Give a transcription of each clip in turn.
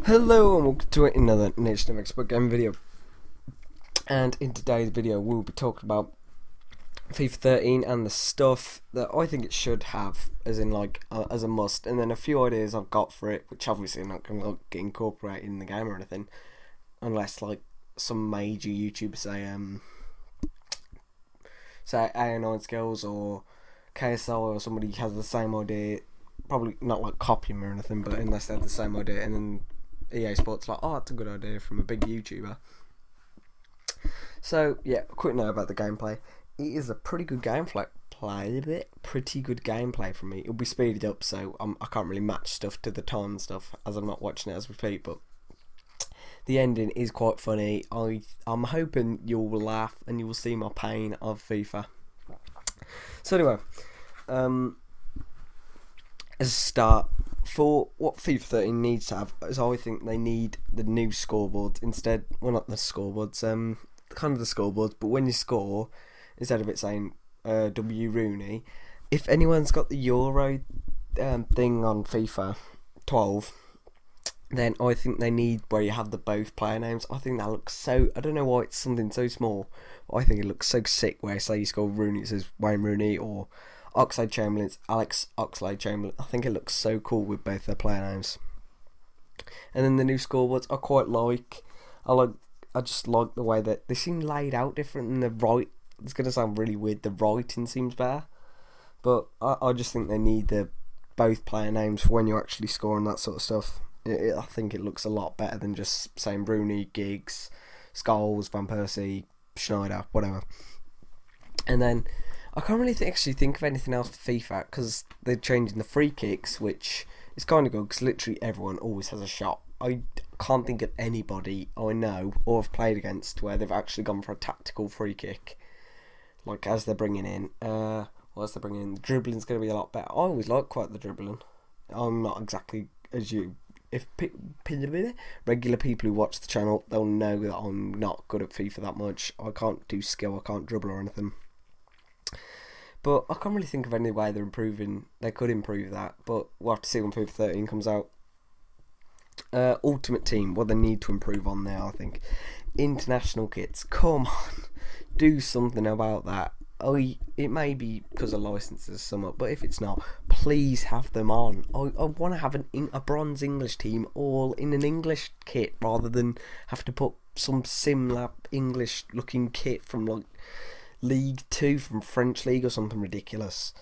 Hello and welcome to another Nation of Expert Game video. And in today's video we'll be talking about FIFA 13 and the stuff that I think it should have, as in as a must, and then a few ideas I've got for it, which obviously are not going to get incorporated in the game or anything, unless like some major YouTubers say A9 Skills or KSL or somebody has the same idea, probably not like copy them or anything, but unless they have the same idea, and then EA Sports like, oh, that's a good idea from a big YouTuber. So yeah, a quick note about the gameplay. It is a pretty good gameplay. Pretty good gameplay from me. It'll be speeded up, so I can't really match stuff to the time and stuff as I'm not watching it as we speak. But the ending is quite funny. I'm hoping you'll laugh and you will see my pain of FIFA. So anyway, as a start, for what FIFA 13 needs to have is, I think they need the new scoreboards instead. Well, not the scoreboards, kind of the scoreboards, but when you score, instead of it saying W Rooney, if anyone's got the Euro thing on FIFA 12, then I think they need where you have the both player names. I think that looks so, I don't know why it's something so small, but I think it looks so sick where, say you score Rooney, it says Wayne Rooney, or Oxlade-Chamberlain's Alex Oxlade-Chamberlain. I think it looks so cool with both their player names. And then the new scoreboards I quite like. I just like the way that they seem laid out different, and the right, it's going to sound really weird, the writing seems better. But I just think they need the both player names for when you actually score and that sort of stuff. I think it looks a lot better than just saying Rooney, Giggs, Scholes, Van Persie, Schneider, whatever. And then I can't really actually think of anything else for FIFA, because they're changing the free kicks, which is kind of good because literally everyone always has a shot. I can't think of anybody I know or have played against where they've actually gone for a tactical free kick. Like as they're bringing in, the dribbling's going to be a lot better. I always like quite the dribbling. I'm not exactly as you. If regular people who watch the channel, they'll know that I'm not good at FIFA that much. I can't do skill, I can't dribble or anything. But I can't really think of any way they could improve that, but we'll have to see when FIFA 13 comes out. Ultimate Team, what they need to improve on there, I think. International kits, come on, do something about that. It may be because of licenses somewhat, but if it's not, please have them on. I want to have a bronze English team all in an English kit, rather than have to put some similar English looking kit from like League 2 from French League or something ridiculous.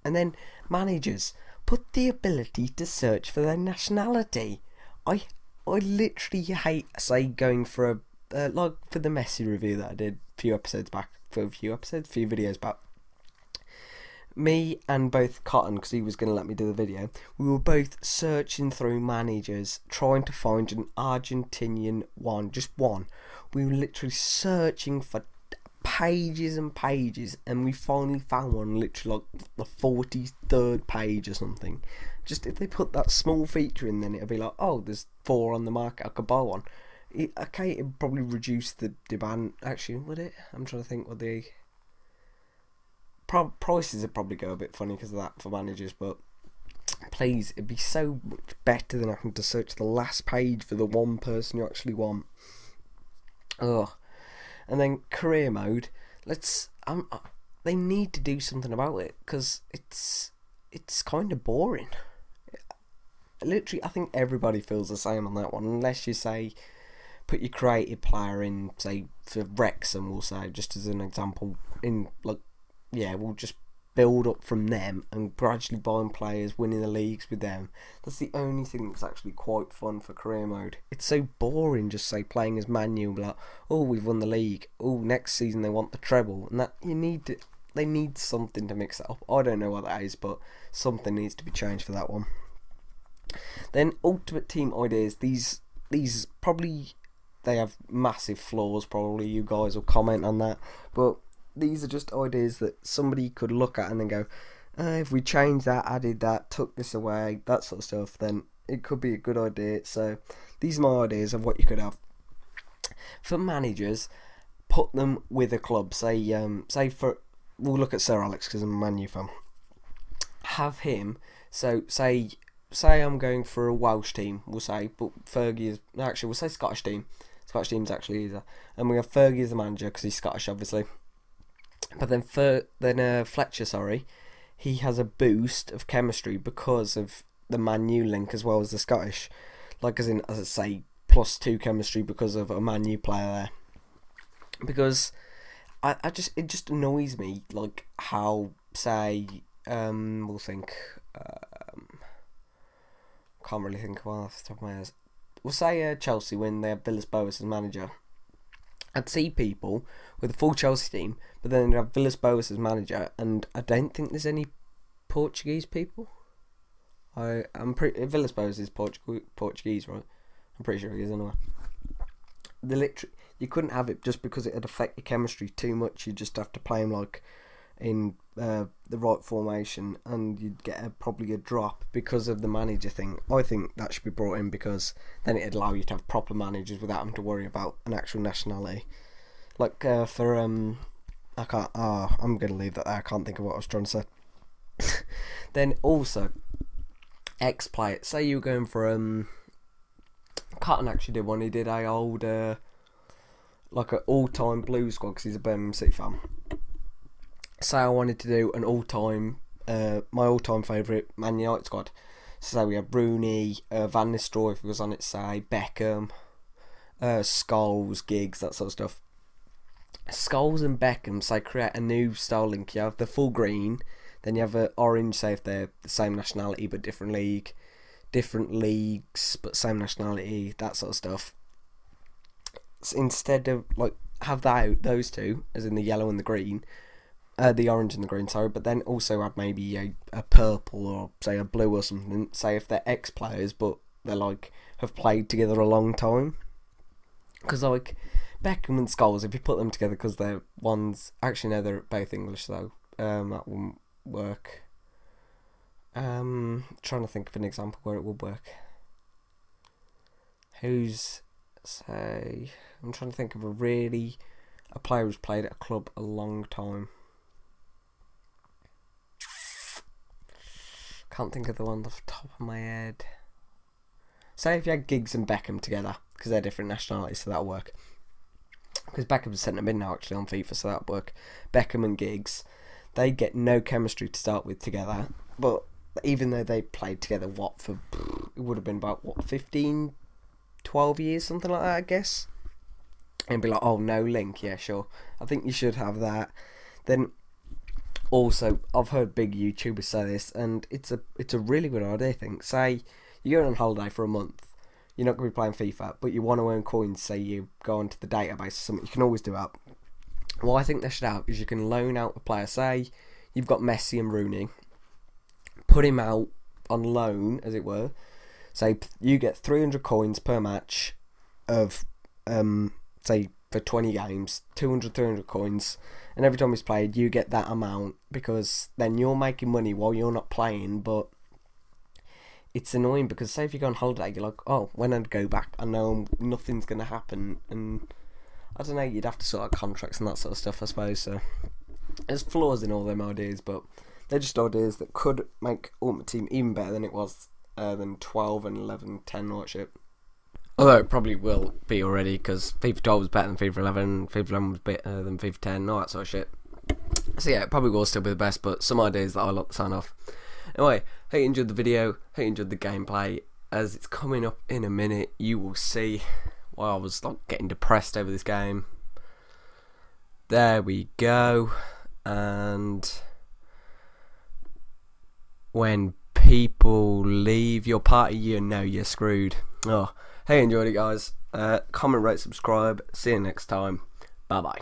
And then managers, put the ability to search for their nationality. I literally hate, say, going for like for the Messi review that I did a few videos back. Me and both Cotton, because he was going to let me do the video, we were both searching through managers, trying to find an Argentinian one, just one. We were literally searching for pages and pages, and we finally found one, literally like the 43rd page or something. Just if they put that small feature in, then it'll be like, oh, there's 4 on the market, I could buy one. It'd probably reduce the demand. Actually, would it? I'm trying to think what the prices would probably go a bit funny because of that for managers, but please, it'd be so much better than having to search the last page for the one person you actually want. Ugh. And then career mode, they need to do something about it, because it's kind of boring. Literally, I think everybody feels the same on that one, unless you say put your creative player in, say for Wrexham, we'll say, just as an example, in like, yeah, we'll just build up from them and gradually buying players, winning the leagues with them. That's the only thing that's actually quite fun for career mode. It's so boring just say playing as Man U, like, oh, we've won the league, oh, next season they want the treble, and that they need something to mix it up. I don't know what that is, but something needs to be changed for that one. Then Ultimate Team ideas, these probably, they have massive flaws, probably you guys will comment on that, but these are just ideas that somebody could look at and then go, if we change that, added that, took this away, that sort of stuff, then it could be a good idea. So these are my ideas of what you could have. For managers, put them with a club. Say we'll look at Sir Alex because I'm a Man U fan. Have him, so say say I'm going for a Welsh team, we'll say, but Fergie is actually we'll say Scottish team. Scottish team's actually easier, and we have Fergie as the manager because he's Scottish, obviously. But then Fletcher, sorry, he has a boost of chemistry because of the Man U link as well as the Scottish, like as I say, +2 chemistry because of a Man U player there. Because it just annoys me, like how say we'll think can't really think of one off the top of my head. We'll say Chelsea when they have Villas-Boas as manager. I'd see people with a full Chelsea team, but then they'd have Villas-Boas as manager, and I don't think there's any Portuguese people. I'm pretty Villas-Boas is Portuguese, right? I'm pretty sure he is anyway. You couldn't have it just because it'd affect your chemistry too much. You just have to play him like in the right formation, and you'd get probably a drop because of the manager thing. I think that should be brought in because then it'd allow you to have proper managers without having to worry about an actual nationality. Like for I can't. I'm gonna leave that there. I can't think of what I was trying to say. Then also ex-player. Say you were going for Cotton actually did one. He did a old like an all-time Blues squad because he's a Birmingham City fan. Say I wanted to do an all-time, my all-time favourite Man United squad. So we have Rooney, Van Nistelrooy if it was on it, say Beckham, Scholes, Giggs, that sort of stuff. Scholes and Beckham, say create a new style link. You have the full green, then you have an orange, say if they're the same nationality but different leagues but same nationality, that sort of stuff. So instead of like have those two, as in the yellow and the green. The orange and the green, sorry, but then also add maybe a purple or say a blue or something. Say if they're ex-players, but they're like have played together a long time. Because like Beckham and Scholes, if you put them together, because they're ones actually no, they're both English though. That wouldn't work. Trying to think of an example where it would work. I'm trying to think of a player who's played at a club a long time. Can't think of the one off the top of my head. Say if you had Giggs and Beckham together, because they're different nationalities, so that'll work. Because Beckham's centre mid now actually on FIFA, so that'll work. Beckham and Giggs, they get no chemistry to start with together, but even though they played together, it would have been about 15, 12 years, something like that, I guess. And be like, oh, no link, yeah, sure. I think you should have that. Then also, I've heard big YouTubers say this, and it's a really good idea. I think. Say you're going on holiday for a month, you're not going to be playing FIFA, but you want to earn coins. Say you go onto the database or something. You can always do that. What I think they should have is you can loan out a player. Say you've got Messi and Rooney, put him out on loan, as it were. Say you get 300 coins per match of say for 20 games, 300 coins. And every time he's played, you get that amount because then you're making money while you're not playing. But it's annoying because say if you go on holiday, you're like, oh, when I go back, I know nothing's going to happen. And I don't know, you'd have to sort out contracts and that sort of stuff, I suppose. So there's flaws in all them ideas, but they're just ideas that could make Ultimate Team even better than it was than 12 and 11, 10 or shit. Although it probably will be already, because FIFA 12 was better than FIFA 11, FIFA 11 was better than FIFA 10, all that sort of shit. So yeah, it probably will still be the best, but some ideas that I like to sign off. Anyway, hope you enjoyed the video, hope you enjoyed the gameplay. As it's coming up in a minute, you will see why I was like getting depressed over this game. There we go. And when people leave your party, you know you're screwed. Oh. Hey, enjoyed it, guys. Comment, rate, subscribe. See you next time. Bye bye.